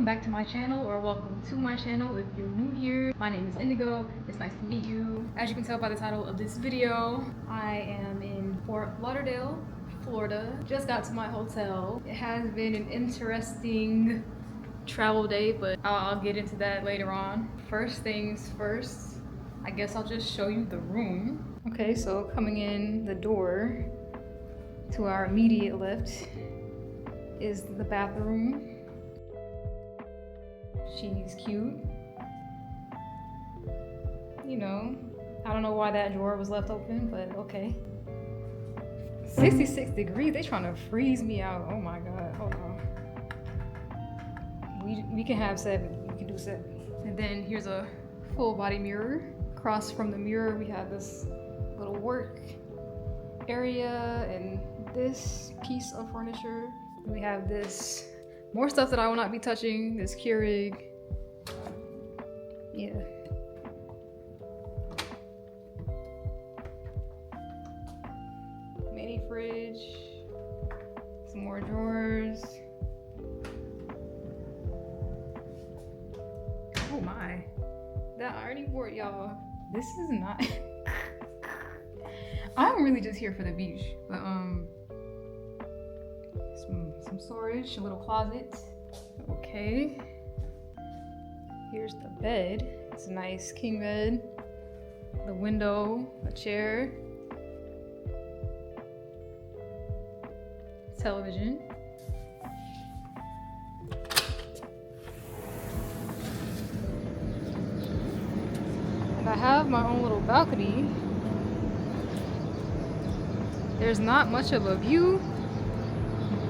back to my channel, or welcome to my channel if you're new here. My name is Indigo. It's nice to meet you. As you can tell by the title of this video, I am in Fort Lauderdale, Florida. Just got to my hotel. It has been an interesting travel day, but I'll get into that later on. First things first, I guess I'll just show you the room. Okay, so coming in the door to our immediate left is the bathroom. She's cute. You know, I don't know why that drawer was left open, but okay. 66 degrees, they trying to freeze me out. Oh my God, hold on. We can have 70, we can do 70. And then here's a full body mirror. Across from the mirror, we have this little work area and this piece of furniture. We have this, more stuff that I will not be touching, this Keurig. Yeah. Mini fridge, some more drawers. Oh my, that ironing board, y'all. This is not, I'm really just here for the beach, but some storage, a little closet. Okay. Here's the bed. It's a nice king bed. The window, a chair, television. And I have my own little balcony. There's not much of a view,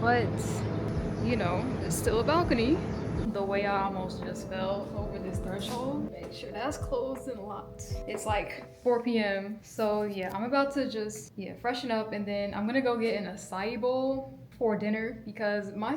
but you know, it's still a balcony. The way I almost just fell over this threshold. Make sure that's closed and locked. It's like 4 p.m. So yeah, I'm about to just, freshen up, and then I'm gonna go get an acai bowl for dinner because my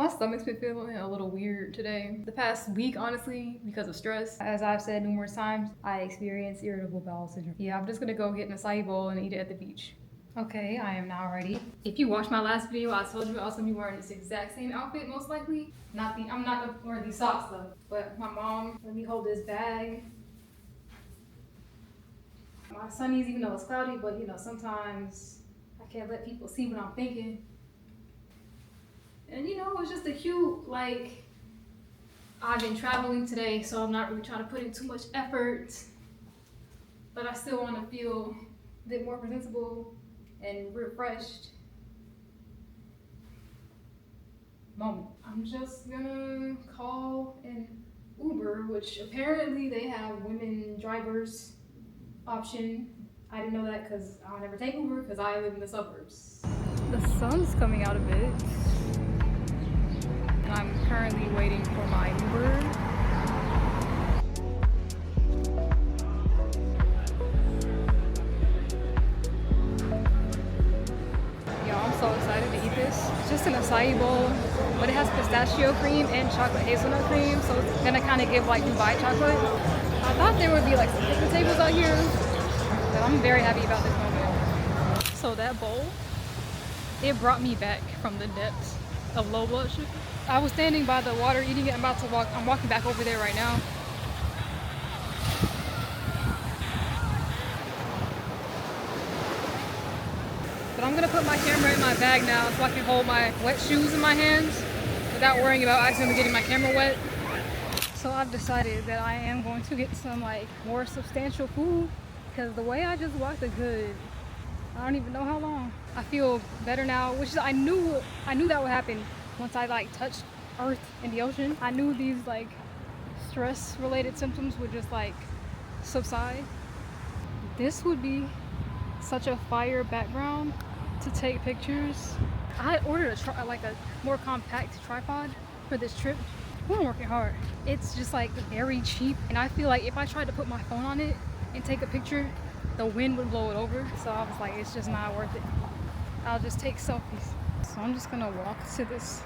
stomach's been feeling a little weird today. The past week, honestly, because of stress. As I've said numerous times, I experience irritable bowel syndrome. Yeah, I'm just gonna go get an acai bowl and eat it at the beach. Okay, I am now ready. If you watched my last video, I told you I was gonna be wearing this exact same outfit, most likely. I'm not gonna wear these socks though. But my mom let me hold this bag. My sunnies, even though it's cloudy, but you know, sometimes I can't let people see what I'm thinking. And you know, it's just a cute, like, I've been traveling today, so I'm not really trying to put in too much effort, but I still want to feel a bit more presentable and refreshed. Moment. I'm just gonna call an Uber, which apparently they have women drivers option. I didn't know that because I'll never take Uber because I live in the suburbs. The sun's coming out a bit. And I'm currently waiting for my Uber. So excited to eat this. It's just an acai bowl, but it has pistachio cream and chocolate hazelnut cream, so it's gonna kind of give like Dubai chocolate. I thought there would be like some picnic tables out here, but I'm very happy about this moment. So that bowl, it brought me back from the depths of low blood sugar. I was standing by the water eating it. I'm walking back over there right now. But I'm gonna put my camera in my bag now so I can hold my wet shoes in my hands without worrying about accidentally getting my camera wet. So I've decided that I am going to get some like more substantial food because the way I just walked a good, I don't even know how long. I feel better now, which is, I knew that would happen once I like touched earth in the ocean. I knew these like stress related symptoms would just like subside. This would be such a fire background to take pictures. I ordered a more compact tripod for this trip. I'm working hard. It's just like very cheap, and I feel like if I tried to put my phone on it and take a picture, the wind would blow it over. So I was like, it's just not worth it. I'll just take selfies. So I'm just gonna walk to this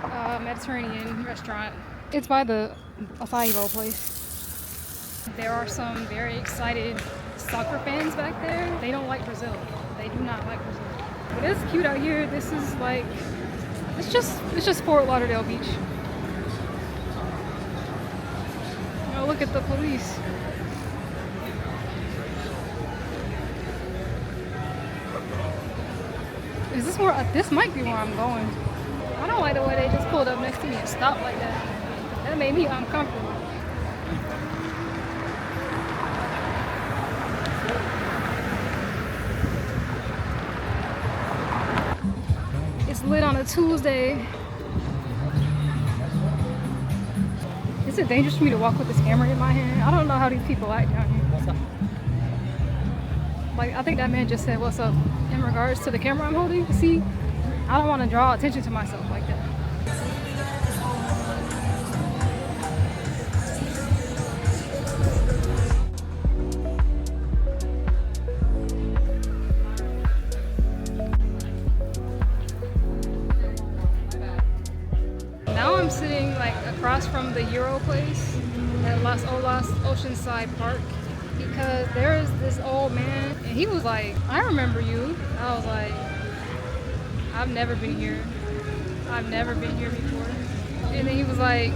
Mediterranean restaurant. It's by the acai bowl place. There are some very excited soccer fans back there. They don't like Brazil. They do not like Brazil. But it's cute out here. This is like, it's just Fort Lauderdale Beach. Oh, look at the police. Is this where, this might be where I'm going. I don't like the way they just pulled up next to me and stopped like that. That made me uncomfortable. It's lit on a Tuesday. Is it dangerous for me to walk with this camera in my hand? I don't know how these people act down here. What's up? Like, I think that man just said, "What's up?" in regards to the camera I'm holding. See, I don't want to draw attention to myself like that. Now I'm sitting like across from the gyro place at Las Olas Oceanside Park because there is this old man and he was like, "I remember you." I was like, "I've never been here. I've never been here before." And then he was like,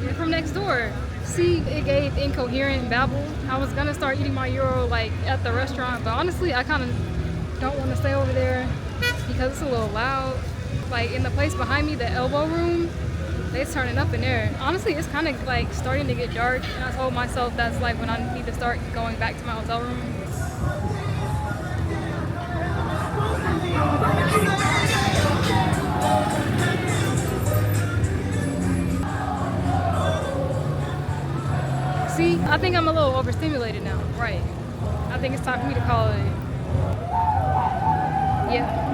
"You're from next door." See, it gave incoherent babble. I was gonna start eating my gyro like at the restaurant, but honestly I kind of don't want to stay over there because it's a little loud. Like in the place behind me, the elbow room, it's turning up in there. Honestly, it's kind of like starting to get dark, and I told myself that's like when I need to start going back to my hotel room. See, I think I'm a little overstimulated now. Right. I think it's time for me to call it. Yeah.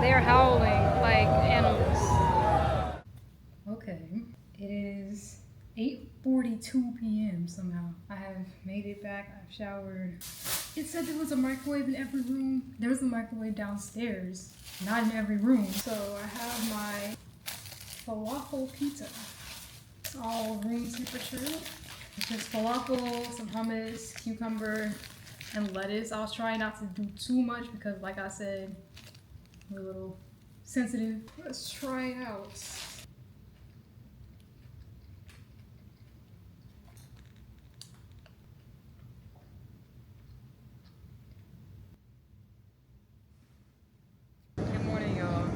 They're howling like animals. Okay, it is 8:42 p.m. somehow. I have made it back, I've showered. It said there was a microwave in every room. There's a microwave downstairs, not in every room. So I have my falafel pizza. It's all room temperature. It's just falafel, some hummus, cucumber, and lettuce. I was trying not to do too much because like I said, I'm a little sensitive. Let's try it out. Good morning, y'all.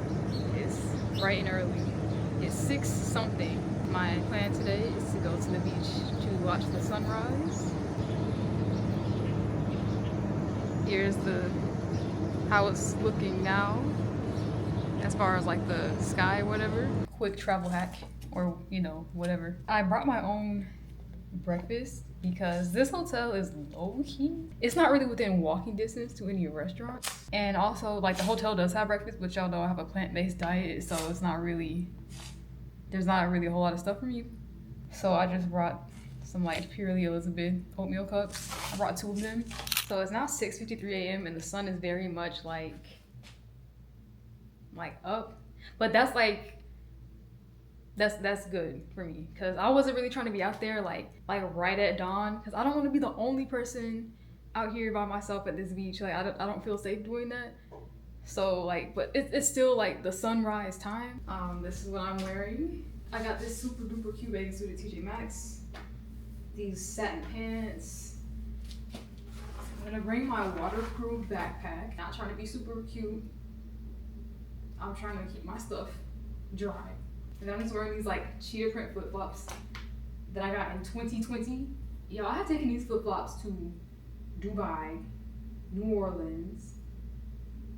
It's bright and early. It's 6 something. My plan today is to go to the beach to watch the sunrise. Here's how it's looking now as far as like the sky or whatever. Quick travel hack, or you know, whatever. I brought my own breakfast because this hotel is low-key. It's not really within walking distance to any restaurants, and also like the hotel does have breakfast, but y'all know I have a plant-based diet, so there's not really a whole lot of stuff for me. So I just brought some like purely Elizabeth oatmeal cups. I brought 2 of them. So it's now 6:53 a.m. and the sun is very much like up, but that's like that's good for me because I wasn't really trying to be out there like right at dawn because I don't want to be the only person out here by myself at this beach. Like I don't feel safe doing that. So like, but it's still like the sunrise time. This is what I'm wearing. I got this super duper cute bathing suit at TJ Maxx. These satin pants. I'm gonna bring my waterproof backpack. Not trying to be super cute. I'm trying to keep my stuff dry. And I'm just wearing these like cheetah print flip-flops that I got in 2020. Yo, I have taken these flip-flops to Dubai, New Orleans.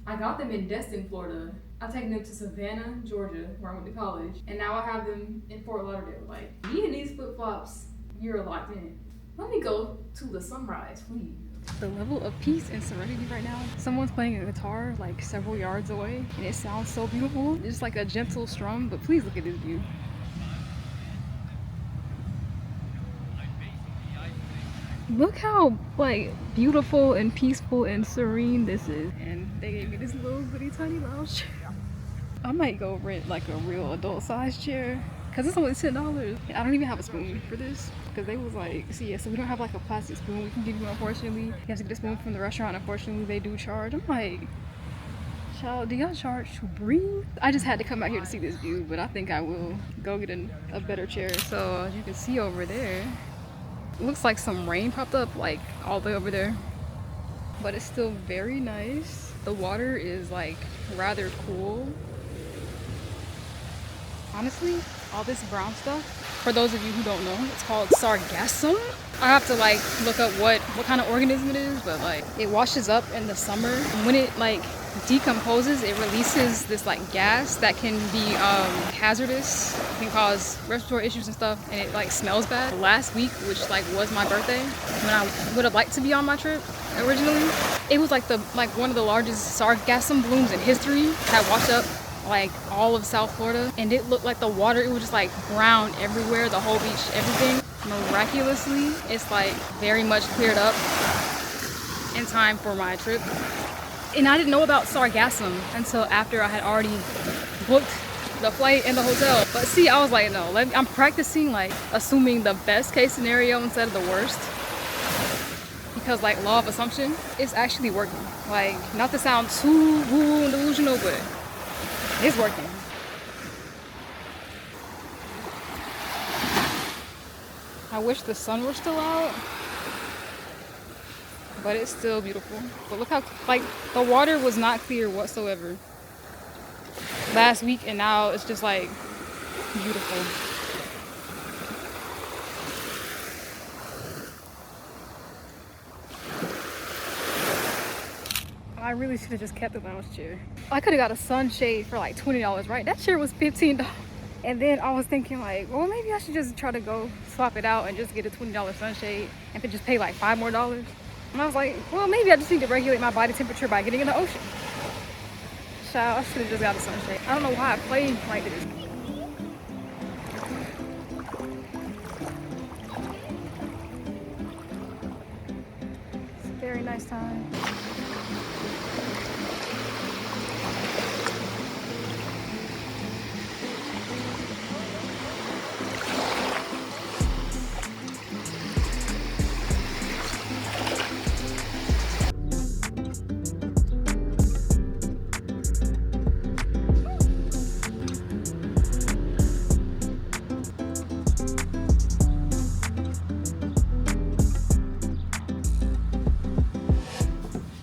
I got them in Destin, Florida. I've taken them to Savannah, Georgia, where I went to college. And now I have them in Fort Lauderdale. Like, me and these flip-flops, you're locked in. Let me go to the sunrise, please. The level of peace and serenity right now. Someone's playing a guitar like several yards away and it sounds so beautiful. It's just like a gentle strum, but please look at this view. Look how like beautiful and peaceful and serene this is. And they gave me this little bitty tiny lounge chair. I might go rent like a real adult size chair because it's only $10. I don't even have a spoon for this because they was like, see, yeah, so we don't have like a plastic spoon we can give you. Unfortunately, you have to get a spoon from the restaurant. Unfortunately, they do charge. I'm like, Child, do y'all charge to breathe? I just had to come out here to see this view, but I think I will go get a better chair. So as you can see over there, it looks like some rain popped up like all the way over there, but it's still very nice. The water is like rather cool. Honestly, all this brown stuff, for those of you who don't know, it's called sargassum. I have to like look up what kind of organism it is, but like it washes up in the summer. When it like decomposes, it releases this like gas that can be hazardous, can cause respiratory issues and stuff, and it like smells bad. Last week, which like was my birthday, when I would have liked to be on my trip originally, it was like one of the largest sargassum blooms in history had washed up like all of South Florida, and it looked like the water, it was just like brown everywhere, the whole beach, everything. Miraculously, it's like very much cleared up in time for my trip. And I didn't know about sargassum until after I had already booked the flight and the hotel. But see, I was like, no, I'm practicing like assuming the best case scenario instead of the worst, because like law of assumption is actually working. Like, not to sound too woo and delusional, but it's working. I wish the sun were still out, but it's still beautiful. But look how, like, the water was not clear whatsoever last week, and now it's just like beautiful. I really should have just kept the lounge chair. I could have got a sunshade for like $20, right? That chair was $15. And then I was thinking like, well, maybe I should just try to go swap it out and just get a $20 sunshade and then just pay like $5 more. And I was like, well, maybe I just need to regulate my body temperature by getting in the ocean. Child, I should have just got a sunshade. I don't know why I played like this. It's a very nice time.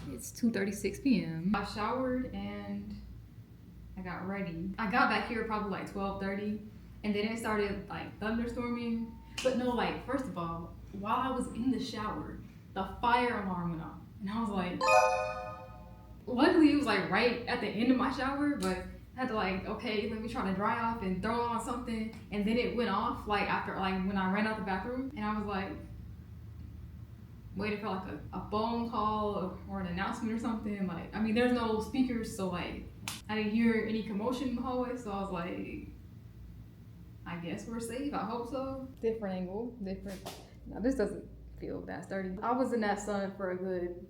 It's 2:36 p.m. I showered and I got ready. I got back here probably like 12:30, and then it started like thunderstorming. But no, like, first of all, while I was in the shower, the fire alarm went off, and I was like, luckily it was like right at the end of my shower, but I had to like, okay, let me try to dry off and throw on something, and then it went off like after, like when I ran out the bathroom, and I was like waiting for like a phone call or an announcement or something. Like, I mean, there's no speakers, so like I didn't hear any commotion in the hallway, so I was like, I guess we're safe, I hope so. Different angle, different. Now this doesn't feel that sturdy. I was in that sun for a good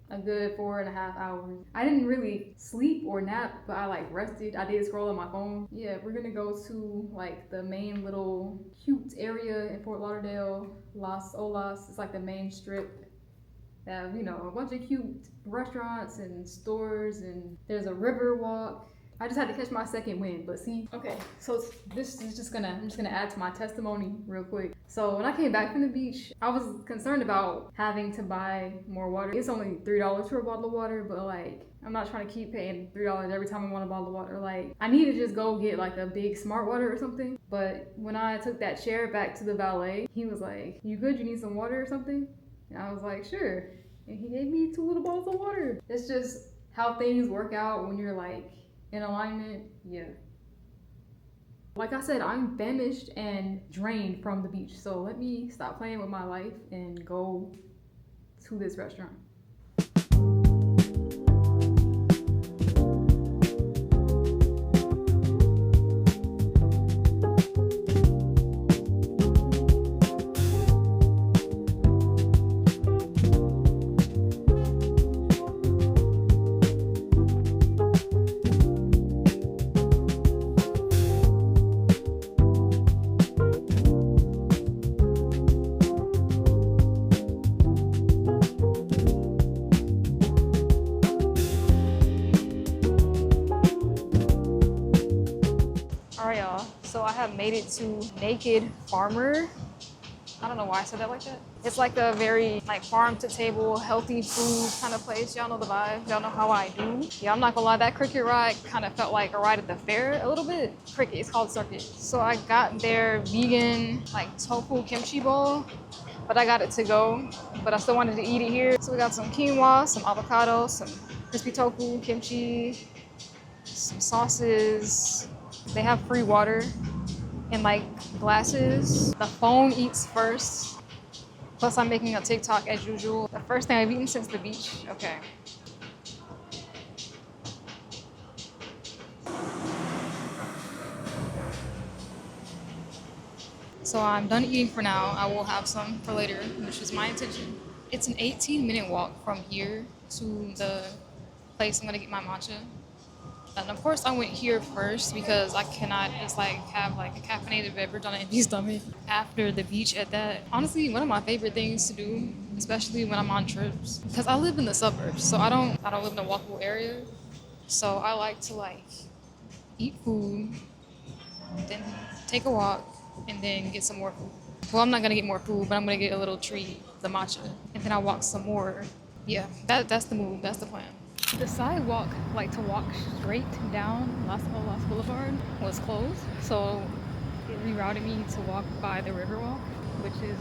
4.5 hours. I didn't really sleep or nap, but I like rested. I did scroll on my phone. Yeah, we're gonna go to like the main little cute area in Fort Lauderdale, Las Olas. It's like the main strip. They have, you know, a bunch of cute restaurants and stores, and there's a Riverwalk. I just had to catch my second wind, but see, okay, so this is just gonna, I'm just gonna add to my testimony real quick. So when I came back from the beach, I was concerned about having to buy more water. It's only $3 for a bottle of water, but like, I'm not trying to keep paying $3 every time I want a bottle of water. Like, I need to just go get like a big smart water or something. But when I took that chair back to the valet, he was like, you good? You need some water or something? And I was like, sure. And he gave me 2 little bottles of water. It's just how things work out when you're like in alignment. Yeah. Like I said, I'm famished and drained from the beach. So let me stop playing with my life and go to this restaurant. made it to Naked Farmer. I don't know why I said that like that. It's like a very like farm to table, healthy food kind of place. Y'all know the vibe. Y'all know how I do. Yeah, I'm not gonna lie, that cricket ride kind of felt like a ride at the fair a little bit. Cricket, it's called Circuit. So I got their vegan like tofu kimchi bowl, but I got it to go. But I still wanted to eat it here. So we got some quinoa, some avocado, some crispy tofu, kimchi, some sauces. They have free water in like glasses. The phone eats first. Plus I'm making a TikTok as usual. The first thing I've eaten since the beach. Okay. So I'm done eating for now. I will have some for later, which is my intention. It's an 18-minute walk from here to the place I'm gonna get my matcha. And of course I went here first because I cannot just like have like a caffeinated beverage on an empty stomach after the beach at that. Honestly, one of my favorite things to do, especially when I'm on trips, because I live in the suburbs, so I don't live in a walkable area. So I like to like eat food, then take a walk, and then get some more food. Well, I'm not gonna get more food, but I'm gonna get a little treat, the matcha, and then I'll walk some more. Yeah, that's the move, that's the plan. The sidewalk, like to walk straight down Las Olas Boulevard, was closed. So it rerouted me to walk by the Riverwalk, which is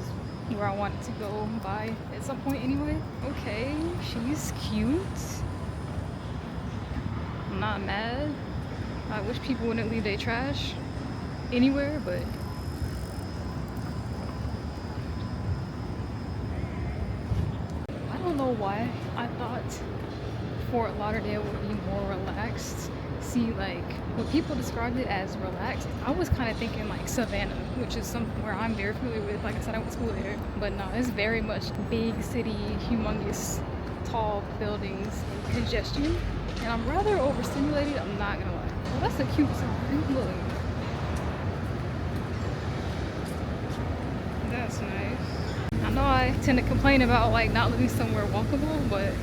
where I wanted to go by at some point anyway. Okay, she's cute. I'm not mad. I wish people wouldn't leave their trash anywhere, but I don't know why I thought Fort Lauderdale would be more relaxed. See, like, when people described it as relaxed, I was kind of thinking like Savannah, which is somewhere I'm very familiar with. Like I said, I went to school there. But no, it's very much big city, humongous, tall buildings, and congestion. And I'm rather overstimulated, I'm not gonna lie. Well, that's a cute sign. Look. That's nice. I know I tend to complain about like not living somewhere walkable, but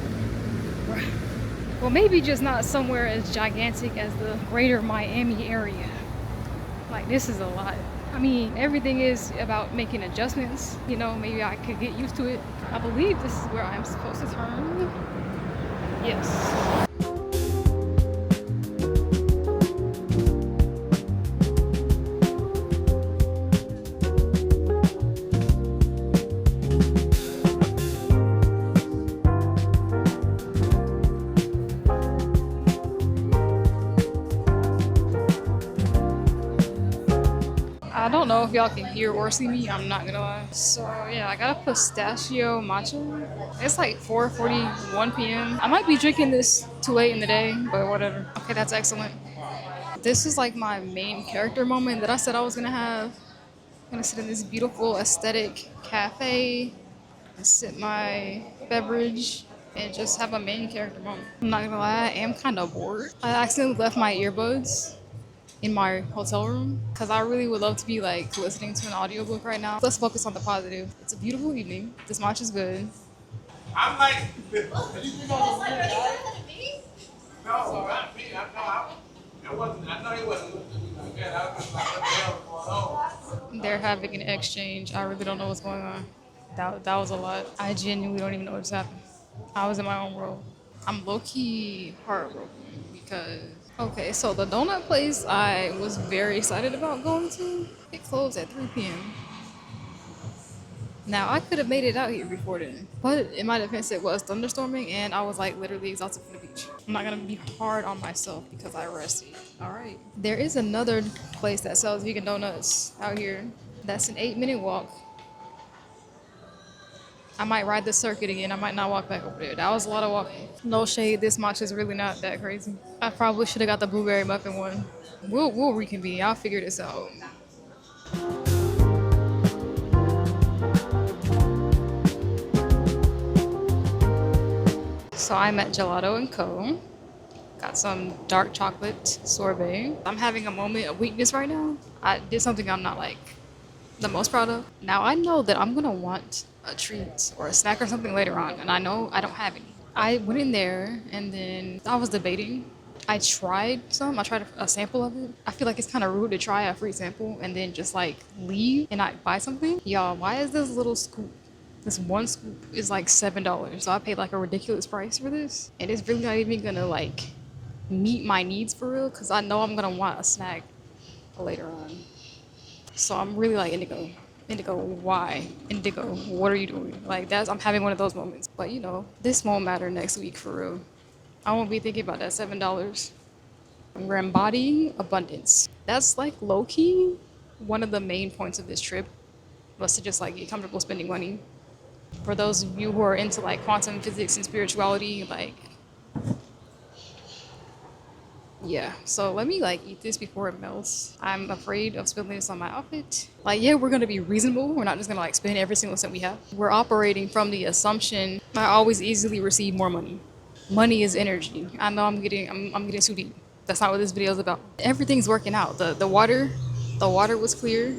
well, maybe just not somewhere as gigantic as the greater Miami area. Like, this is a lot. I mean, everything is about making adjustments. You know, maybe I could get used to it. I believe this is where I'm supposed to turn. Yes. I don't know if y'all can hear or see me, I'm not gonna lie. So yeah, I got a pistachio matcha. It's like 4:41 p.m. I might be drinking this too late in the day, but whatever. Okay, that's excellent. This is like my main character moment that I said I was gonna have. I'm gonna sit in this beautiful aesthetic cafe and sip my beverage and just have a main character moment. I'm not gonna lie, I am kind of bored. I accidentally left my earbuds in my hotel room because I really would love to be like listening to an audiobook right now. Let's focus on the positive. It's a beautiful evening. This matcha is good. I'm like, you think I was a me? No, not me. I know he wasn't looking like that. I was just like, what the hell is going on? They're having an exchange. I really don't know what's going on. That was a lot. I genuinely don't even know what just happened. I was in my own world. I'm low-key heartbroken because okay, so the donut place I was very excited about going to, it closed at 3 p.m. Now, I could have made it out here before then, but in my defense, it was thunderstorming and I was like literally exhausted from the beach. I'm not gonna be hard on myself because I rested. All right. There is another place that sells vegan donuts out here. That's an 8-minute walk. I might ride the circuit again. I might not walk back over there. That was a lot of walking. No shade, this matcha is really not that crazy. I probably should have got the blueberry muffin one. We'll reconvene. I'll figure this out. So I'm at Gelato & Co. Got some dark chocolate sorbet. I'm having a moment of weakness right now. I did something I'm not like the most proud of. Now I know that I'm gonna want a treat or a snack or something later on, and I know I don't have any. I went in there and then I was debating, I tried some. I tried a sample of it. I feel like it's kind of rude to try a free sample and then just like leave and not buy something. Y'all, why is this little scoop? This one scoop is like $7. So I paid like a ridiculous price for this. And it's really not even gonna like meet my needs for real, because I know I'm gonna want a snack later on. So I'm really like, Indigo, why? Indigo, what are you doing? Like I'm having one of those moments. But you know, this won't matter next week for real. I won't be thinking about that $7. We're embodying abundance. That's like low key one of the main points of this trip, was to just like get comfortable spending money. For those of you who are into like quantum physics and spirituality, like, yeah. So let me like eat this before it melts. I'm afraid of spilling this on my outfit. Like, yeah, we're gonna be reasonable. We're not just gonna like spend every single cent we have. We're operating from the assumption I always easily receive more money. Money is energy. I know I'm getting too deep. That's not what this video is about. Everything's working out. The water was clear.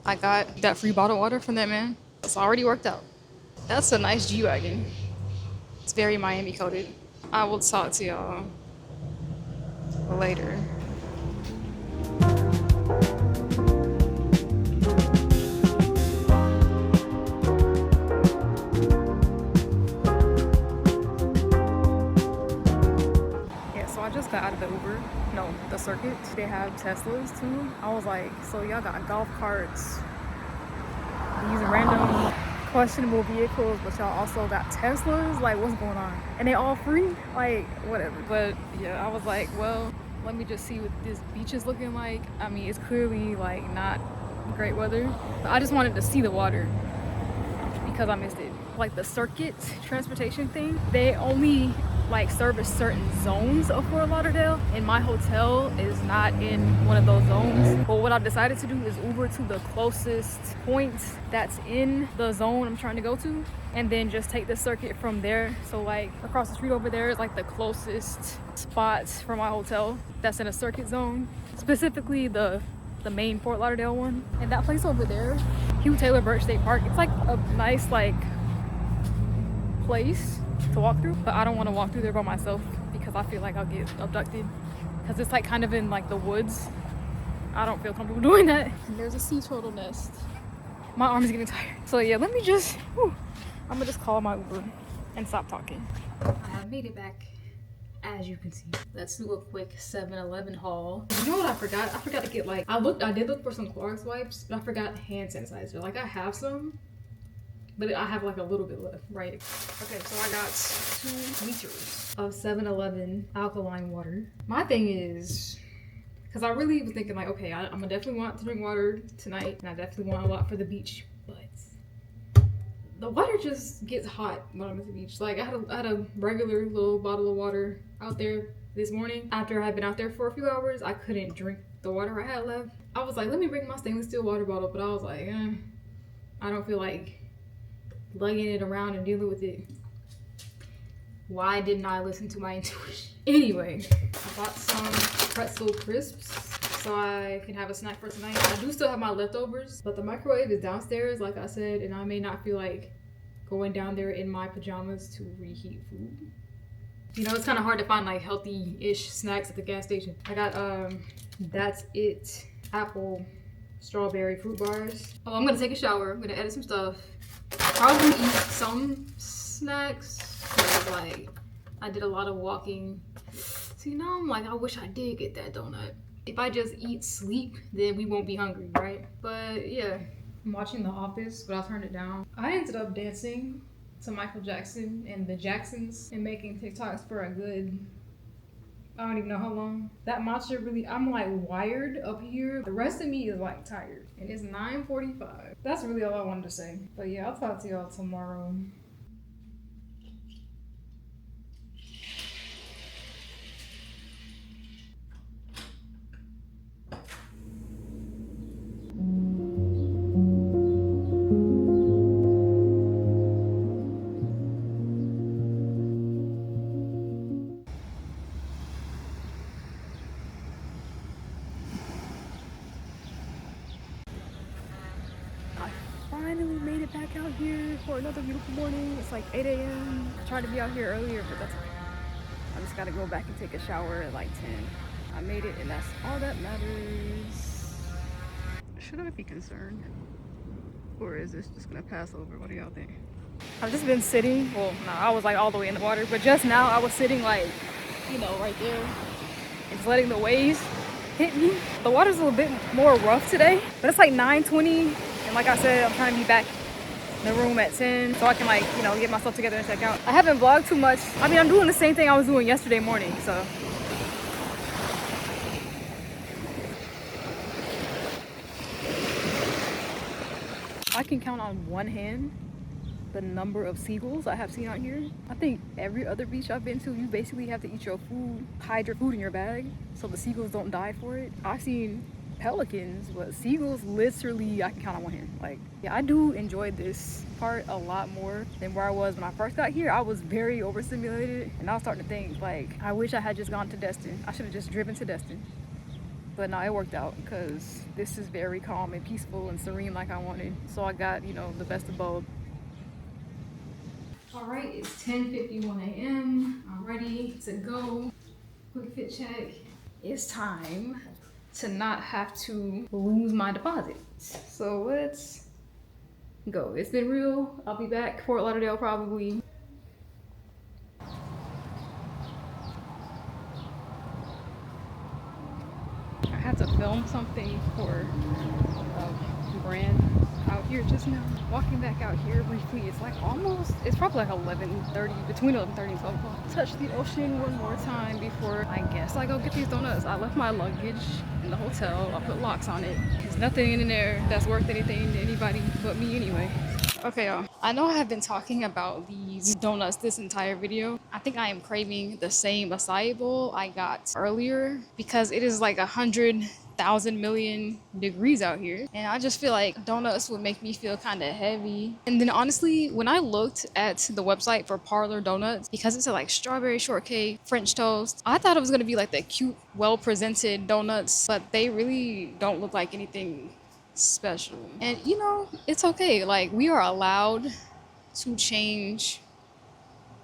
I got that free bottled water from that man. It's already worked out. That's a nice G-Wagon. It's very Miami coded. I will talk to y'all later. Yeah, so I just got out of the Uber. No, the circuit. They have Teslas too. I was like, so y'all got golf carts, these random questionable vehicles, but y'all also got Teslas? Like, what's going on? And they all free? Like, whatever. But yeah, I was like, well, let me just see what this beach is looking like. I mean, it's clearly like not great weather, but I just wanted to see the water because I missed it. Like the circuit transportation thing, they only like service certain zones of Fort Lauderdale, and my hotel is not in one of those zones. But what I've decided to do is Uber to the closest point that's in the zone I'm trying to go to, and then just take the circuit from there. So like across the street over there is like the closest spot for my hotel that's in a circuit zone, specifically the main Fort Lauderdale one. And that place over there, Hugh Taylor Birch State Park, it's like a nice like place to walk through, but I don't want to walk through there by myself because I feel like I'll get abducted, because it's like kind of in like the woods. I don't feel comfortable doing that. And there's a sea turtle nest. My arm is getting tired. So yeah, let me just, I'm gonna just call my Uber and stop talking. I have made it back, as you can see. Let's do a quick 7-Eleven haul. You know what I forgot? I forgot to get like, I did look for some Clorox wipes, but I forgot hand sanitizer. Like I have some, but I have like a little bit left, right? Okay, so I got 2 liters of 7-Eleven alkaline water. My thing is, because I really was thinking like, okay, I'm gonna definitely want to drink water tonight, and I definitely want a lot for the beach, but the water just gets hot when I'm at the beach. Like I had a regular little bottle of water out there this morning. After I had been out there for a few hours, I couldn't drink the water I had left. I was like, let me bring my stainless steel water bottle, but I was like, I don't feel like lugging it around and dealing with it. Why didn't I listen to my intuition? Anyway, I bought some pretzel crisps so I can have a snack for tonight. I do still have my leftovers, but the microwave is downstairs, like I said, and I may not feel like going down there in my pajamas to reheat food. You know, it's kind of hard to find like healthy-ish snacks at the gas station. I got That's It apple strawberry fruit bars. Oh, I'm gonna take a shower. I'm gonna edit some stuff. Probably eat some snacks, because like I did a lot of walking. See, now I'm like, I wish I did get that donut. If I just eat, sleep, then we won't be hungry, right? But yeah, I'm watching The Office, but I'll turn it down. I ended up dancing to Michael Jackson and the Jacksons and making TikToks for a good, I don't even know how long. That matcha really, I'm like wired up here. The rest of me is like tired. And it's 9:45. That's really all I wanted to say. But yeah, I'll talk to y'all tomorrow. Finally made it back out here for another beautiful morning. It's like 8 a.m. I tried to be out here earlier, but that's okay. I just gotta go back and take a shower at like 10. I made it, and that's all that matters. Should I be concerned? Or is this just gonna pass over? What do y'all think? I've just been sitting. Well, no, I was like all the way in the water, but just now I was sitting like, you know, right there. And just letting the waves hit me. The water's a little bit more rough today, but it's like 9:20. And like I said, I'm trying to be back in the room at 10 so I can like, you know, get myself together and check out. I haven't vlogged too much. I mean, I'm doing the same thing I was doing yesterday morning, so. I can count on one hand the number of seagulls I have seen out here. I think every other beach I've been to, you basically have to eat your food, hide your food in your bag so the seagulls don't die for it. I've seen pelicans, but seagulls literally I can count on one hand. Like, yeah, I do enjoy this part a lot more than where I was when I first got here. I was very overstimulated, and I was starting to think like, I wish I had just gone to Destin. I should have just driven to Destin. But no, it worked out because this is very calm and peaceful and serene like I wanted. So I got, you know, the best of both. All right, it's 10:51 a.m. I'm ready to go. Quick fit check. It's time to not have to lose my deposits. So let's go. It's been real. I'll be back. Fort Lauderdale probably. I had to film something for a brand out here just now. Walking back out here briefly, it's like almost, it's probably like 11:30, between 11:30 and 12 o'clock. Touch the ocean one more time before I guess I go get these donuts. I left my luggage in the hotel. I put locks on it. There's nothing in there that's worth anything to anybody but me anyway. Okay, y'all. I know I have been talking about these donuts this entire video. I think I am craving the same acai bowl I got earlier because it is like 100,000 million degrees out here. And I just feel like donuts would make me feel kind of heavy. And then honestly, when I looked at the website for Parlor Donuts, because it said like strawberry shortcake, French toast, I thought it was going to be like the cute, well-presented donuts, but they really don't look like anything special. And you know, it's okay. Like, we are allowed to change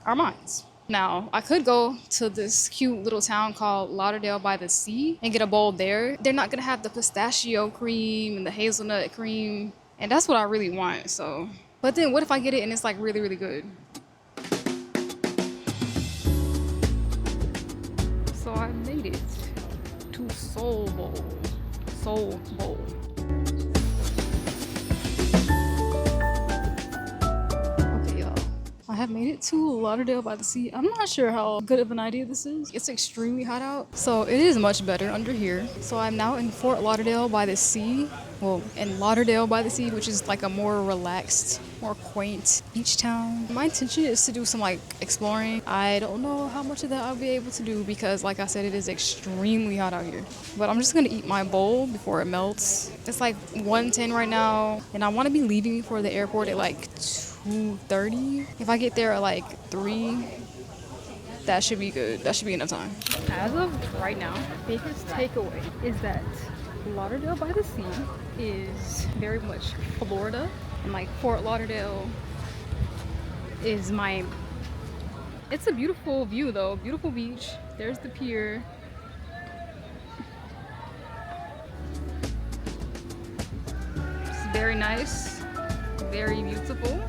our minds. Now, I could go to this cute little town called Lauderdale by the Sea and get a bowl there. They're not gonna have the pistachio cream and the hazelnut cream, and that's what I really want. So, but then what if I get it and it's like really, really good? So I made it to Soul Bowl. Soul Bowl. I have made it to Lauderdale by the Sea. I'm not sure how good of an idea this is. It's extremely hot out, so it is much better under here. So I'm now in Fort Lauderdale by the Sea. Well, in Lauderdale by the Sea, which is like a more relaxed, more quaint beach town. My intention is to do some like exploring. I don't know how much of that I'll be able to do because like I said, it is extremely hot out here. But I'm just gonna eat my bowl before it melts. It's like 1:10 right now, and I wanna be leaving for the airport at like 2:30. If I get there at like 3, that should be good. That should be enough time. As of right now, biggest takeaway is that Lauderdale by the Sea is very much Florida, and like Fort Lauderdale is it's a beautiful view though, beautiful beach. There's the pier. It's very nice, very beautiful.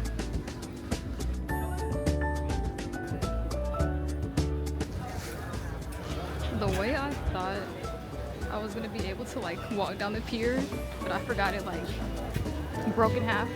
The way I thought I was gonna be able to like walk down the pier, but I forgot it like broke in half.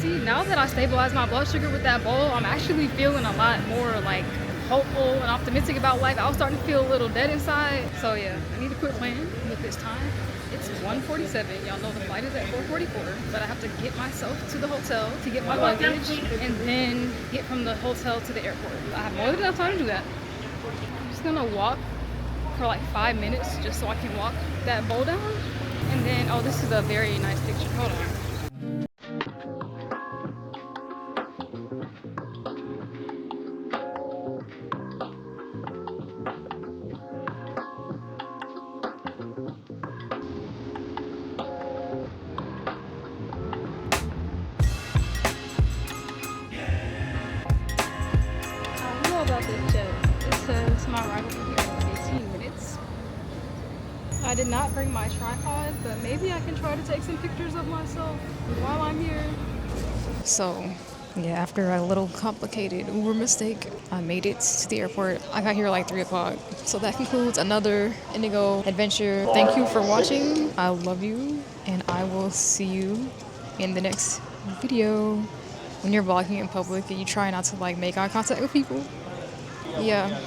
See, now that I stabilized my blood sugar with that bowl, I'm actually feeling a lot more like hopeful and optimistic about life. I was starting to feel a little dead inside. So yeah, I need to quit playing with this time. It's 1:47. Y'all know the flight is at 4:44, but I have to get myself to the hotel to get my luggage and then get from the hotel to the airport. I have more than enough time to do that. I'm just gonna walk for like 5 minutes just so I can walk that bowl down. And then, oh, this is a very nice picture. Hold on. says my ride will be here in 18 minutes. I did not bring my tripod, but maybe I can try to take some pictures of myself while I'm here. So, yeah, after a little complicated Uber mistake, I made it to the airport. I got here like 3 o'clock. So that concludes another Indigo adventure. Thank you for watching. I love you, and I will see you in the next video. When you're vlogging in public and you try not to like make eye contact with people. Yeah.